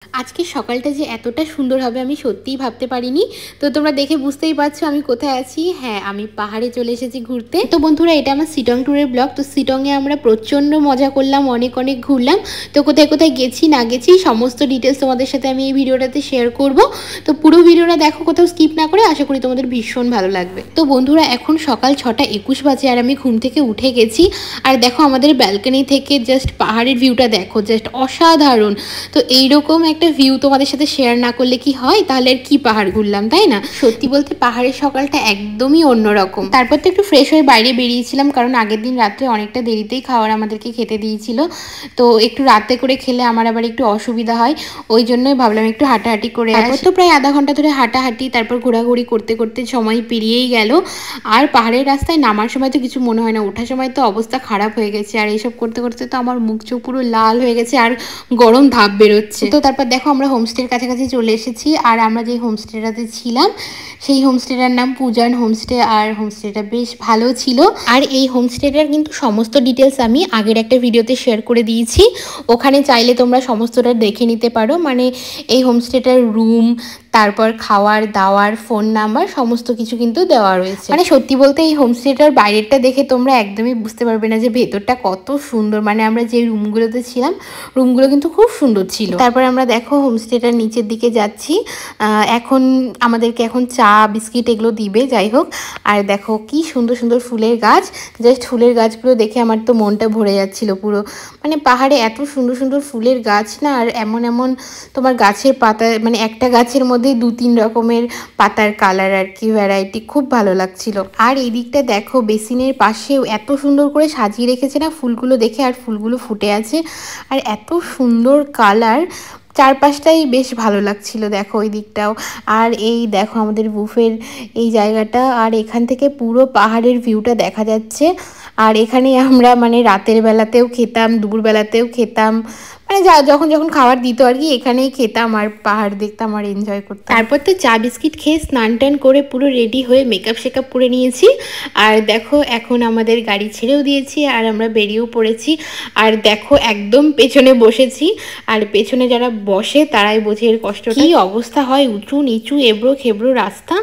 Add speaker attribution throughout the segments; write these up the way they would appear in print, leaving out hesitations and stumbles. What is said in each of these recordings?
Speaker 1: আজকে সকালটা যে এতটা সুন্দর হবে আমি সত্যিই ভাবতে পারিনি। তো তোমরা দেখে বুঝতেই পারছো আমি কোথায় আছি। হ্যাঁ, আমি পাহাড়ে চলে এসেছি ঘুরতে। তো বন্ধুরা, এটা আমার শিটং ট্যুরের ব্লগ। তো শিটংয়ে আমরা প্রচণ্ড মজা করলাম, অনেক অনেক ঘুরলাম। তো কোথায় কোথায় গেছি না গেছি সমস্ত ডিটেলস তোমাদের সাথে আমি এই ভিডিওটাতে শেয়ার করব। তো পুরো ভিডিওটা দেখো, কোথাও স্কিপ না করে। আশা করি তোমাদের ভীষণ ভালো লাগবে। তো বন্ধুরা, এখন সকাল 6:21 বাজে আর আমি ঘুম থেকে উঠে গেছি। আর দেখো আমাদের ব্যালকনি থেকে জাস্ট পাহাড়ের ভিউটা দেখো, জাস্ট অসাধারণ। তো এইরকম একটা ভিউ তোমাদের সাথে শেয়ার না করলে কি হয়? তাহলে আর কি পাহাড় ঘুরলাম, তাই না? সত্যি বলতে পাহাড়ের সকালটা একদমই অন্যরকম। তারপর তো একটু ফ্রেশ হয়ে বাইরে বেরিয়েছিলাম, কারণ আগের দিন রাত্রে অনেকটা দেরিতেই খাবার আমাদেরকে খেতে দিয়েছিল। তো একটু রাতে করে খেলে আমার আবার একটু অসুবিধা হয়, ওই জন্যই ভাবলাম একটু হাঁটাহাঁটি করে। তারপর তো প্রায় আধা ঘন্টা ধরে হাঁটাহাঁটি, তারপর ঘোরাঘুরি করতে করতে সময় পেরিয়েই গেল। আর পাহাড়ের রাস্তায় নামার সময় তো কিছু মনে হয় না, ওঠার সময় তো অবস্থা খারাপ হয়ে গেছে। আর এইসব করতে করতে তো আমার মুখ চোখ পুরো লাল হয়ে গেছে আর গরম ভাব বেরোচ্ছে। তো তারপর দেখো আমরা হোমস্টের কাছাকাছি চলে এসেছি। আর আমরা যে হোমস্টেটাতে ছিলাম সেই হোমস্টেটার নাম পূজান হোমস্টে। আর হোমস্টেটা বেশ ভালো ছিল। আর এই হোমস্টেটার কিন্তু সমস্ত ডিটেলস আমি আগের একটা ভিডিওতে শেয়ার করে দিয়েছি, ওখানে চাইলে তোমরা সমস্তটা দেখে নিতে পারো। মানে এই হোমস্টেটার রুম, তারপর খাওয়ার দাওয়ার, ফোন নাম্বার সমস্ত কিছু কিন্তু দেওয়া রয়েছে। মানে সত্যি বলতে এই হোমস্টেটার বাইরেরটা দেখে তোমরা একদমই বুঝতে পারবে না যে ভেতরটা কত সুন্দর। মানে আমরা যে রুমগুলোতে ছিলাম রুমগুলো কিন্তু খুব সুন্দর ছিল। তারপর আমরা দেখো হোমস্টেটার নিচের দিকে যাচ্ছি। এখন আমাদেরকে এখন চা বিস্কিট এগুলো দিবে, যাই হোক। আর দেখো কি সুন্দর সুন্দর ফুলের গাছ, জাস্ট ফুলের গাছগুলো দেখে আমার তো মনটা ভরে যাচ্ছিল পুরো। মানে পাহাড়ে এত সুন্দর সুন্দর ফুলের গাছ না, আর এমন এমন তোমার গাছের পাতা, মানে একটা গাছের মধ্যে 2-3 রকমের পাতার কালার আর কি, ভ্যারাইটি, খুব ভালো লাগছিল। আর এই দিকটা দেখো বেসিনের পাশেও এত সুন্দর করে সাজিয়ে রেখেছে না ফুলগুলো দেখে, আর ফুলগুলো ফুটে আছে আর এত সুন্দর কালার, চারপাশটাই বেশ ভালো লাগছিল। দেখো ওই দিকটাও। আর এই দেখো আমাদের বুফের এই জায়গাটা, আর এখান থেকে পুরো পাহাড়ের ভিউটা দেখা যাচ্ছে। আর এখানে আমরা মানে রাতের বেলাতেও খেতাম, দুপুরবেলাতেও খেতাম, মানে যখন যখন খাবার দিত আর কি, এখানেই খেতাম আর পাহাড় দেখতাম আর এনজয় করতাম। তারপর তো চা বিস্কিট খেয়ে স্নান টান করে পুরো রেডি হয়ে মেকআপ শেকআপ করে নিয়েছি। আর দেখো এখন আমাদের গাড়ি ছেড়েও দিয়েছি আর আমরা বেরিয়েও পড়েছি। আর দেখো একদম পেছনে বসেছি, আর পেছনে যারা বসে তারাই বোঝে এর কষ্টটা। কি অবস্থা হয়, উঁচু নিচু এবড়ো খেবড়ো রাস্তা,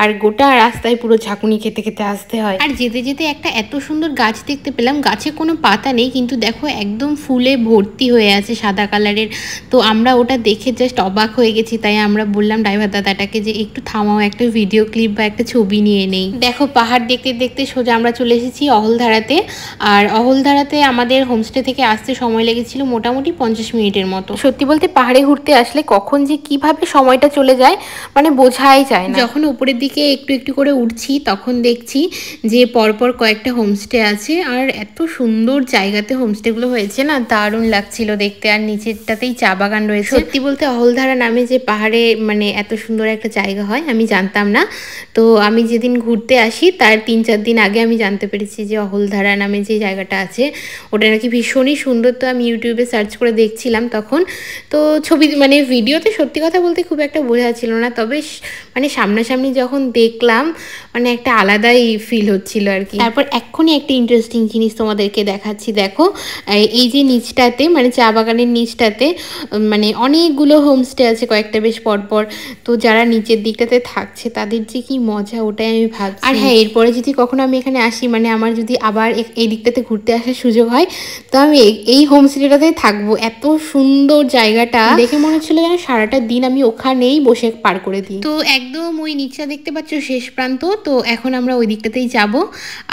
Speaker 1: আর গোটা রাস্তায় পুরো ঝাঁকুনি খেতে খেতে আসতে হয়। আর যেতে যেতে একটা এত সুন্দর গাছ দেখতে পেলাম, গাছে কোনো পাতা নেই কিন্তু দেখো একদম ফুলে ভর্তি হয়ে আছে সাদা কালারের। তো আমরা ওটা দেখে জাস্ট অবাক হয়ে গেছি, তাই আমরা বললাম ড্রাইভার দাদাটাকে যে একটু থামাও, একটা ভিডিও ক্লিপ বা একটা ছবি নিয়ে নেই। দেখো পাহাড় দেখতে দেখতে সোজা আমরা চলে এসেছি অহলধারাতে। আর অহলধারাতে আমাদের হোমস্টে থেকে আসতে সময় লেগেছিল মোটামুটি 50 মিনিটের মতো। সত্যি বলতে পাহাড়ে ঘুরতে আসলে কখন যে কিভাবে সময়টা চলে যায় মানে বোঝাই যায় না। যখন উপরের দিকে একটু একটু করে উঠছি তখন দেখছি যে পরপর কয়েকটা হোমস্টে আছে, আর এত সুন্দর জায়গাতে হোমস্টেগুলো হয়েছে না, দারুণ লাগছিল দেখতে। আর নিচেরটাতেই চা বাগান রয়েছে। সত্যি বলতে অহলধারা নামে যে পাহাড়ে মানে এত সুন্দর একটা জায়গা হয় আমি জানতাম না। তো আমি যেদিন ঘুরতে আসি তার 3-4 দিন আগে আমি জানতে পেরেছি যে অহলধারা নামে যে জায়গাটা আছে ওটা নাকি ভীষণই সুন্দর। তো আমি ইউটিউবে সার্চ করে দেখছিলাম তখন, তো ছবি মানে ভিডিওতে সত্যি কথা বলতে খুব একটা বোঝা ছিল না, তবে মানে সামনাসামনি যখন দেখলাম মানে একটা আলাদাই ফিল হচ্ছিল আর কি। তারপর এক্ষুনি একটা ইন্টারেস্টিং জিনিস তোমাদেরকে দেখাচ্ছি। দেখো এই যে নিচটাতে মানে চা বাগানের নিচটাতে মানে অনেকগুলো হোমস্টে আছে, কয়েকটা বেশ পরপর। তো যারা নিচের দিকটাতে থাকছে তাদের যে কি মজা ওটাই আমি ভাবছি। আর হ্যাঁ, এরপরে যদি কখনো আমি এখানে আসি, মানে আমার যদি আবার এই দিকটাতে ঘুরতে আসার সুযোগ হয়, তো আমি এই হোমস্টেটাতে থাকবো। এত সুন্দর জায়গাটা দেখে মনে হচ্ছিল যেন সারাটা দিন আমি ওখানেই বসে পার করে দিই। তো একদম ওই নিচটা দেখতে পাচ্ছ শেষ প্রান্ত, তো এখন আমরা ওই দিকটাতেই যাব।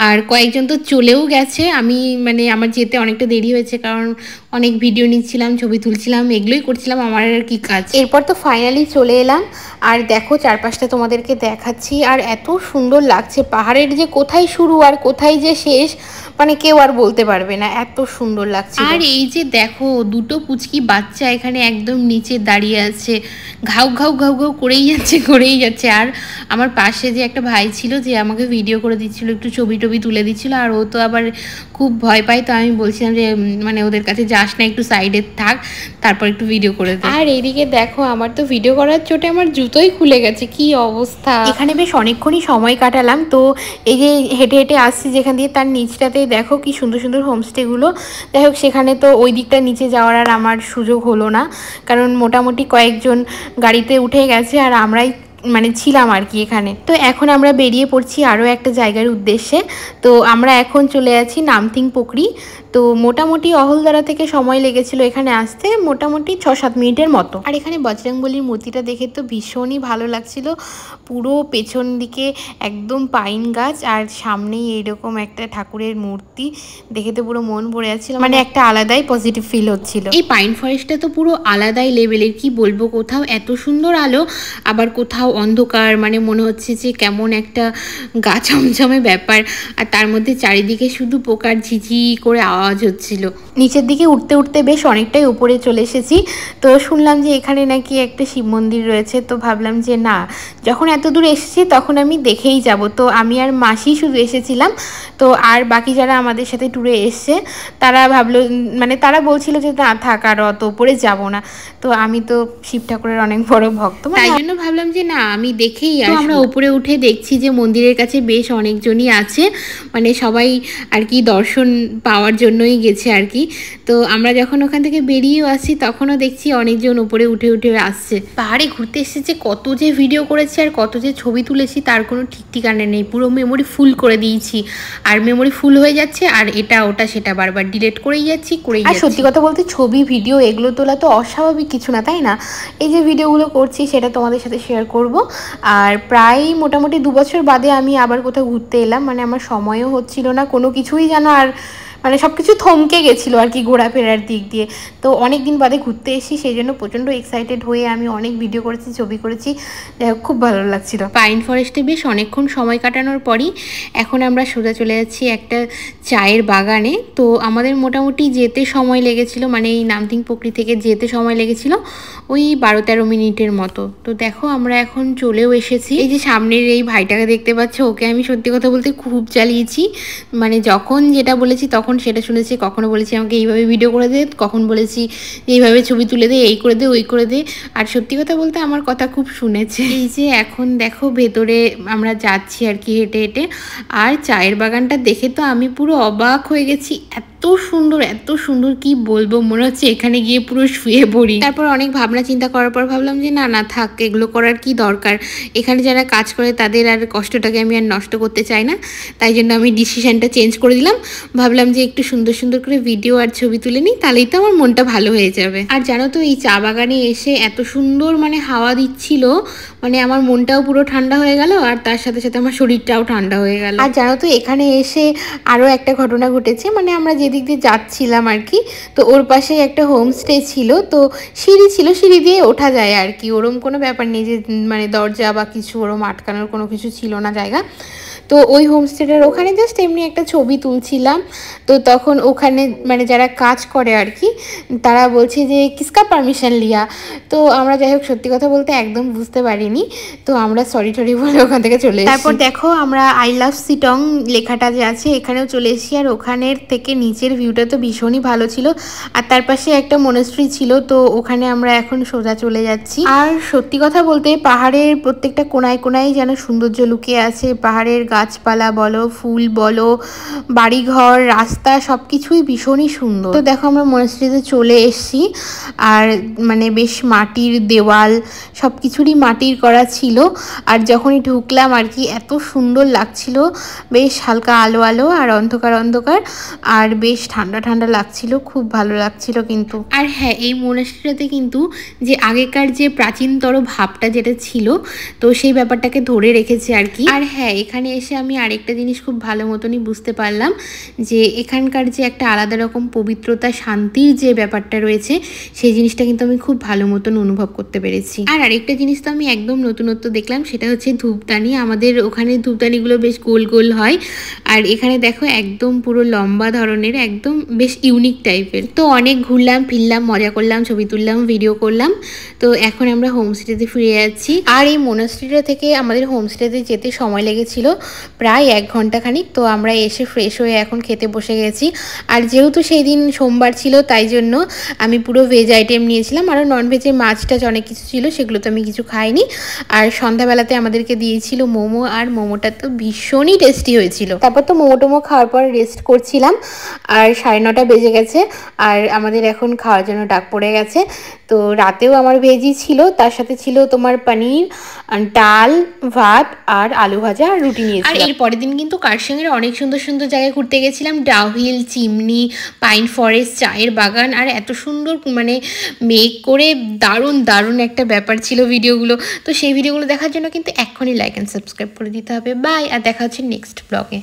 Speaker 1: আর কয়েকজন তো চলেও গেছে, আমি মানে আমার যেতে অনেকটা দেরি হয়েছে কারণ অনেক ভিডিও নিচ্ছিলাম, ছবি তুলছিলাম, এগুলোই করছিলাম, আমার আর কি কাজ। এরপর তো ফাইনালি চলে এলাম। আর দেখো চারপাশটা তোমাদেরকে দেখাচ্ছি, আর এত সুন্দর লাগছে। পাহাড়ের যে কোথায় শুরু আর কোথায় যে শেষ মানে কেউ আর বলতে পারবে না, এত সুন্দর লাগছে। আর এই যে দেখো দুটো পুচকি বাচ্চা এখানে একদম নিচে দাঁড়িয়ে আছে, ঘাউ ঘাউ ঘাউ ঘাউ করেই যাচ্ছে। আর আমার পাশে যে একটা ভাই ছিল যে আমাকে ভিডিও করে দিচ্ছিল, একটু ছবি টবি তুলে দিচ্ছিল, আর ও তো আবার খুব ভয় পায়। তো আমি বলছিলাম যে মানে ওদের কাছে যাস না, একটু সাইডে থাক, তারপর একটু ভিডিও করে দে। আর এইদিকে দেখো আমার তো ভিডিও করার চোটে আমার জুতোই খুলে গেছে, কি অবস্থা। এখানে বেশ অনেকক্ষণই সময় কাটালাম। তো এই যে হেঁটে হেঁটে আসছি যেখান দিয়ে, তার নিচটাতেই দেখো কি সুন্দর সুন্দর হোমস্টেগুলো। যাই হোক, সেখানে তো ওই দিকটা নিচে যাওয়ার আর আমার সুযোগ হলো না, কারণ মোটামুটি কয়েকজন গাড়িতে উঠে গেছে আর আমরাই মানে ছিলাম আর কি এখানে। তো এখন আমরা বেরিয়ে পড়ছি আরও একটা জায়গার উদ্দেশ্যে। তো আমরা এখন চলে যাচ্ছি নামথিং পুকুরি। তো মোটামুটি অহলদারা থেকে সময় লেগেছিল এখানে আসতে মোটামুটি 6-7 মিনিটের মতো। আর এখানে বজরংবলীর মূর্তিটা দেখে তো ভীষণই ভালো লাগছিল। পুরো পেছন দিকে একদম পাইন গাছ আর সামনেই এইরকম একটা ঠাকুরের মূর্তি, দেখে তো পুরো মন ভরে যাচ্ছিল, মানে একটা আলাদাই পজিটিভ ফিল হচ্ছিল। এই পাইন ফরেস্টটা তো পুরো আলাদাই লেভেলের, কি বলবো, কোথাও এত সুন্দর আলো, আবার কোথাও অন্ধকার, মানে মনে হচ্ছে যে কেমন একটা গা ছমছমে ব্যাপার। আর তার মধ্যে চারিদিকে শুধু পোকার ঝিঝি করে আওয়াজ হচ্ছিল। নিচের দিকে উঠতে উঠতে বেশ অনেকটাই উপরে চলে এসেছি। তো শুনলাম যে এখানে নাকি একটা শিব মন্দির রয়েছে। তো ভাবলাম যে না, যখন এত দূর এসেছি তখন আমি দেখেই যাব। তো আমি আর মাসি শুধু এসেছিলাম। তো আর বাকি যারা আমাদের সাথে ট্যুরে এসছে তারা ভাবলো, মানে তারা বলছিল যে না থাক, আর অত উপরে যাব না। তো আমি তো শিব ঠাকুরের অনেক বড় ভক্ত, তাই জন্য ভাবলাম যে না আমি দেখেই আসবো। আমরা উপরে উঠে দেখছি যে মন্দিরের কাছে বেশ অনেকজনই আছে, মানে সবাই আর কি দর্শন পাওয়ার জন্যই গেছে আর কি। তো আমরা যখন ওখান থেকে বেরিয়েও আসছি তখনও দেখছি অনেকজন উপরে উঠে উঠে আসছে। পাহাড়ে ঘুরতে এসেছে, কত যে ভিডিও করেছি আর কত যে ছবি তুলেছি তার কোনো ঠিক ঠিকানা নেই। পুরো মেমোরি ফুল করে দিয়েছি, আর মেমোরি ফুল হয়ে যাচ্ছে, আর এটা ওটা সেটা বারবার ডিলিট করেই যাচ্ছি। আর সত্যি কথা বলতে ছবি ভিডিও এগুলো তোলা তো অস্বাভাবিক কিছু না, তাই না? এই যে ভিডিওগুলো করছি সেটা তোমাদের সাথে শেয়ার করব। আর প্রায় মোটামুটি 2 বছর বাদে আমি আবার কোথাও ঘুরতে এলাম, মানে আমার সময়ও হচ্ছিল না কোনো কিছুই, যেন আর মানে সব কিছু থমকে গেছিলো আর কি ঘোরাফেরার দিক দিয়ে। তো অনেক দিন বাদে ঘুরতে এসেছি, সেই জন্য প্রচণ্ড এক্সাইটেড হয়ে আমি অনেক ভিডিও করেছি, ছবি করেছি, খুব ভালো লাগছিল। পাইন ফরেস্টে বেশ অনেকক্ষণ সময় কাটানোর পরই এখন আমরা সোজা চলে যাচ্ছি একটা চায়ের বাগানে। তো আমাদের মোটামুটি যেতে সময় লেগেছিল, মানে এই নামথিং পুকুরি থেকে যেতে সময় লেগেছিল ওই 12-13 মিনিটের মতো। তো দেখো আমরা এখন চলেও এসেছি। এই যে সামনের এই ভাইটাকে দেখতে পাচ্ছ, ওকে আমি সত্যি কথা বলতে খুব চালিয়েছি, মানে যখন যেটা বলেছি তখন সেটা শুনেছি। কখনো বলেছি আমাকে এইভাবে ভিডিও করে দে, কখন বলেছি এইভাবে ছবি তুলে দে, এই করে দে, ওই করে দে, আর সত্যি কথা বলতে আমার কথা খুব শুনেছে। এই যে এখন দেখো ভেতরে আমরা যাচ্ছি আর কি হেঁটে হেঁটে, আর চায়ের বাগানটা দেখে তো আমি পুরো অবাক হয়ে গেছি। এত সুন্দর, এত সুন্দর, কি বলবো, মনে হচ্ছে এখানে গিয়ে পুরো শুয়ে পড়ি। তারপর অনেক ভাবনা চিন্তা করার পর ভাবলাম যে না না থাক, এগুলো করার কি দরকার, এখানে যারা কাজ করে তাদের আর কষ্টটাকে আমি আর নষ্ট করতে চাই না। তাই জন্য আমি ডিসিশনটা চেঞ্জ করে দিলাম। ভাবলাম যে একটু সুন্দর সুন্দর করে ভিডিও আর ছবি তুলে নিই, তাহলেই তো আমার মনটা ভালো হয়ে যাবে। আর জানো তো এই চা বাগানে এসে এত সুন্দর মানে হাওয়া দিচ্ছিল, মানে আমার মনটাও পুরো ঠান্ডা হয়ে গেল, আর তার সাথে সাথে আমার শরীরটাও ঠান্ডা হয়ে গেল। আর জানো তো এখানে এসে আরও একটা ঘটনা ঘটেছে, মানে আমরা যেদিক দিয়ে যাচ্ছিলাম আর কি, তো ওর পাশে একটা হোমস্টে ছিল। তো সিঁড়ি ছিল, সিঁড়ি দিয়ে ওঠা যায় আর কি, ওরম কোনো ব্যাপার নেই যে মানে দরজা বা কিছু ওরম আটকানোর কোনো কিছু ছিল না জায়গা। তো ওই হোমস্টেটার ওখানে জাস্ট এমনি একটা ছবি তুলছিলাম। তো তখন ওখানে মানে যারা কাজ করে আর কি, তারা বলছে যে কিসকা পারমিশন লিয়া। তো আমরা যাই হোক সত্যি কথা বলতে একদম বুঝতে পারিনি। তো আমরা সরি টরি বলে ওখান থেকে চলে এসেছি। তারপর দেখো আমরা আই লাভ শিটং লেখাটা যে আছে এখানেও চলে এসেছি, আর ওখানের থেকে নিচের ভিউটা তো ভীষণই ভালো ছিল। আর তার পাশে একটা মনেস্ট্রি ছিল, তো ওখানে আমরা এখন সোজা চলে যাচ্ছি। আর সত্যি কথা বলতে পাহাড়ের প্রত্যেকটা কোনায় কোনায় যেন সৌন্দর্য লুকিয়ে আছে। পাহাড়ের গাছপালা বলো, ফুল বলো, বাড়িঘর, রাস্তা, সব কিছুই ভীষণই সুন্দর। তো দেখো আমরা মনেস্ট্রিতে চলে এসেছি, আর মানে বেশ মাটির দেওয়াল, সব কিছুরই মাটির করা ছিল। আর যখনই ঢুকলাম আর কি এত সুন্দর লাগছিল, বেশ হালকা আলো আলো আর অন্ধকার অন্ধকার, আর বেশ ঠান্ডা ঠান্ডা লাগছিল, খুব ভালো লাগছিল কিন্তু। আর হ্যাঁ, এই মনেস্ট্রিটাতে কিন্তু যে আগেকার যে প্রাচীনতর ভাবটা যেটা ছিল, তো সেই ব্যাপারটাকে ধরে রেখেছে আর কি। আর হ্যাঁ, এখানে এসে আমি আরেকটা জিনিস খুব ভালো মতনই বুঝতে পারলাম যে এখানকার যে একটা আলাদা রকম পবিত্রতা, শান্তির যে ব্যাপারটা রয়েছে, সেই জিনিসটা কিন্তু আমি খুব ভালো মতন অনুভব করতে পেরেছি। আর আরেকটা জিনিস তো আমি একদম নতুনত্ব দেখলাম, সেটা হচ্ছে ধূপদানি। আমাদের ওখানে ধূপদানিগুলো বেশ গোল গোল হয়, আর এখানে দেখো একদম পুরো লম্বা ধরনের, একদম বেশ ইউনিক টাইপের। তো অনেক ঘুরলাম ফিরলাম, মজা করলাম, ছবি তুললাম, ভিডিও করলাম। তো এখন আমরা হোমস্টেতে ফিরে যাচ্ছি। আর এই মনেস্ট্রিটা থেকে আমাদের হোমস্টেতে যেতে সময় লেগেছিল প্রায় 1 ঘন্টা খানিক। তো আমরা এসে ফ্রেশ হয়ে এখন খেতে বসে গেছি। আর যেহেতু সেই দিন সোমবার ছিল তাই জন্য আমি পুরো ভেজ আইটেম নিয়েছিলাম, আরও ননভেজে মাছ টাছ অনেক কিছু ছিল, সেগুলো তো আমি কিছু খাইনি। আর সন্ধ্যাবেলাতে আমাদেরকে দিয়েছিল মোমো, আর মোমোটা তো ভীষণই টেস্টি হয়েছিল। তারপর তো মোমো টোমো খাওয়ার পর রেস্ট করছিলাম, আর 9:30 বেজে গেছে, আর আমাদের এখন খাওয়ার জন্য ডাক পড়ে গেছে। তো রাতেও আমার ভেজই ছিল, তার সাথে ছিল তোমার পনির, ডাল, ভাত আর আলু ভাজা আর রুটি নিয়েছিলাম। আর এর পরের দিন কিন্তু কার্শিয়াংয়ের অনেক সুন্দর সুন্দর জায়গায় ঘুরতে গেছিলাম। ডাউহিল, চিমনি, পাইন ফরেস্ট, চায়ের বাগান, আর এত সুন্দর মানে মেক করে দারুণ দারুণ একটা ব্যাপার ছিল ভিডিওগুলো। তো সেই ভিডিওগুলো দেখার জন্য কিন্তু এক্ষুনি লাইক অ্যান্ড সাবস্ক্রাইব করে দিতে হবে। বাই, আর দেখা হচ্ছে নেক্সট ব্লগে।